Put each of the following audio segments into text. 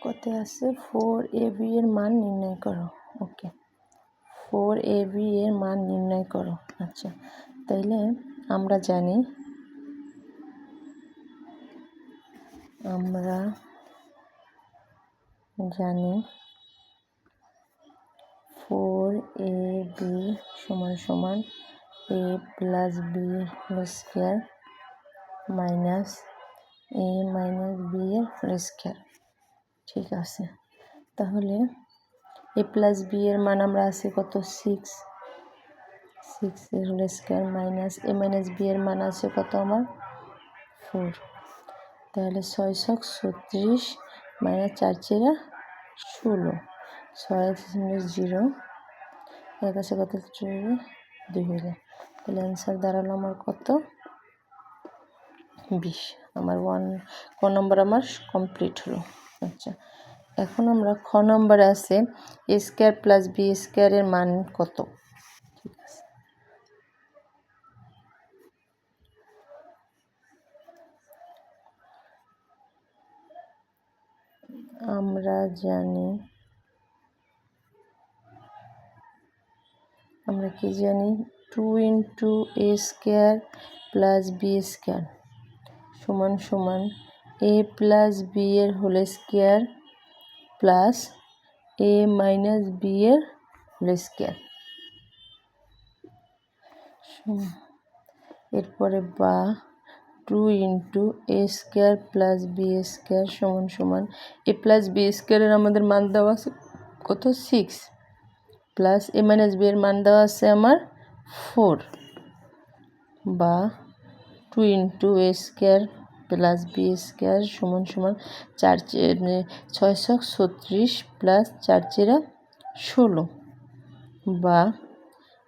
কত আছে 4ab এর মান নির্ণয় করো। ওকে, 4ab এর মান নির্ণয় করো। আচ্ছা, তাইলে আমরা জানি 4ab সমান সমান a plus b whole square minus a minus b এর হোল স্কয়ার। ঠিক আছে, তাহলে a প্লাস b এর মান আমরা আছে কত 6 এর whole square minus a minus b এর মান আছে কত আমার 4। তাহলে 6 ছক 36 মাইনাস 4 চেরা 16, 6 0 এর কাছে কত 2 হয়ে। তাহলে অ্যান্সার দাঁড়ালো আমার কত 20। আমার ক নম্বর আমার কমপ্লিট হলো। আচ্ছা, এখন আমরা খ নম্বরে আছে a square plus b square এর মান কত। ঠিক আছে, আমরা কি জানি 2 into a square plus b square সমান সমান a প্লাস b এর whole square plus a minus b এর হোল স্কয়ার। এরপরে বা 2 into a square plus b square সমান সমান a প্লাস b স্কয়ারের আমাদের মান দেওয়া আছে কত 6 প্লাস a মাইনাস b এর মান দেওয়া আছে আমার 4, বা 2 into a square plus b square সমান সমান 6 ছক 36 প্লাস 4 চেরা 16, বা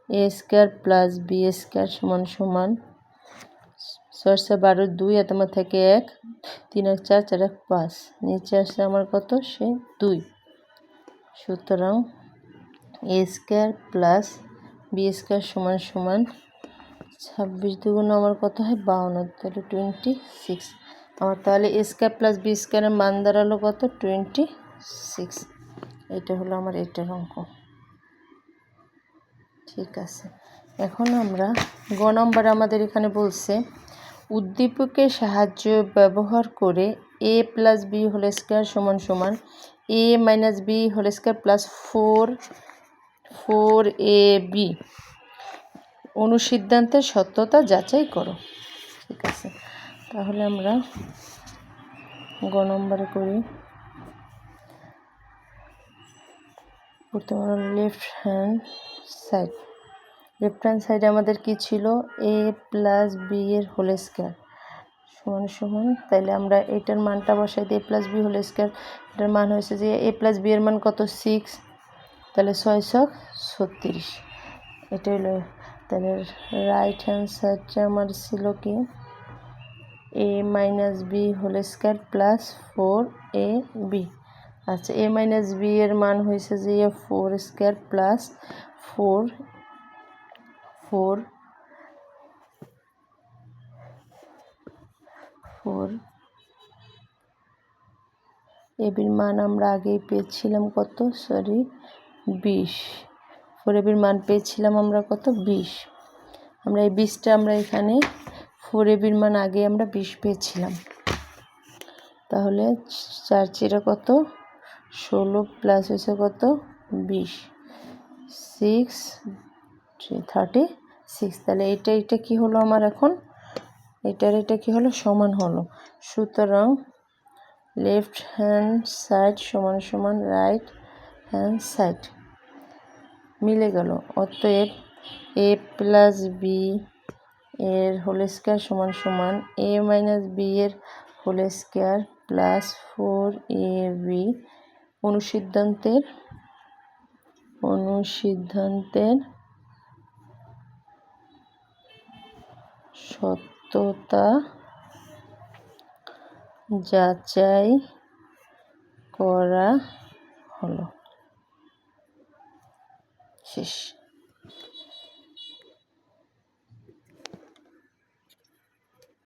a square plus b square সমান সমান 6 12 2 তোমার থেকে 1 3 1 4 4 1 5 নিচে আসলে আমার কত সে 2। সুতরাং a square plus b square সমান সমান 26 দুগুণ আমার কত হয় 52, তাহলে 26। আমার তাহলে a স্কয়ার প্লাস b স্কয়ারের মান দাঁড়ালো কত 26। এটা হলো আমার এটার অঙ্ক। ঠিক আছে, এখন আমরা গ নম্বরে আমাদের এখানে বলছে উদ্দীপকের সাহায্য ব্যবহার করে a plus b whole square সমান সমান a minus b whole square plus 4ab অনুসিদ্ধান্তের সত্যতা যাচাই করো। ঠিক আছে, তাহলে আমরা গ নম্বরে করি। প্রথমে লেফট হ্যান্ড সাইডে আমাদের কি ছিল a প্লাস b এর হোল স্কয়ার সমান সমান, তাইলে আমরা এটার মানটা বসাই দিই a plus b whole square. এটার মান হয়েছে যে a প্লাস b এর মান কত 6, তাহলে 6 ছক 36। এটা হলো, তাহলে রাইট হ্যান্ড সাইডটা আমার ছিল কি a minus b whole square plus 4ab। আচ্ছা, a মাইনাস b এর মান হয়েছে যে 4 স্কয়ার প্লাস 4 এবির মান আমরা আগেই পেয়েছিলাম কত 20। 4 এবির মান পেয়েছিলাম আমরা কত 20। আমরা এই 20টা আমরা এখানে 4 এবির মান আগে আমরা 20 পেয়েছিলাম। তাহলে 4 চেরা কত 16 প্লাস হয়েছে কত 20, 6 36। তাহলে এটা কি হলো আমার এখন এটা কি হলো সমান হলো। সুতরাং লেফট হ্যান্ড সাইড সমান সমান রাইট হ্যান্ড সাইড মিলে গেল। অতএব a প্লাস b এর হোল স্কয়ার সমান সমান a মাইনাস b এর হোল স্কয়ার প্লাস 4ab অনুসিদ্ধান্তের সত্যতা যাচাই করা হলো। শেষ।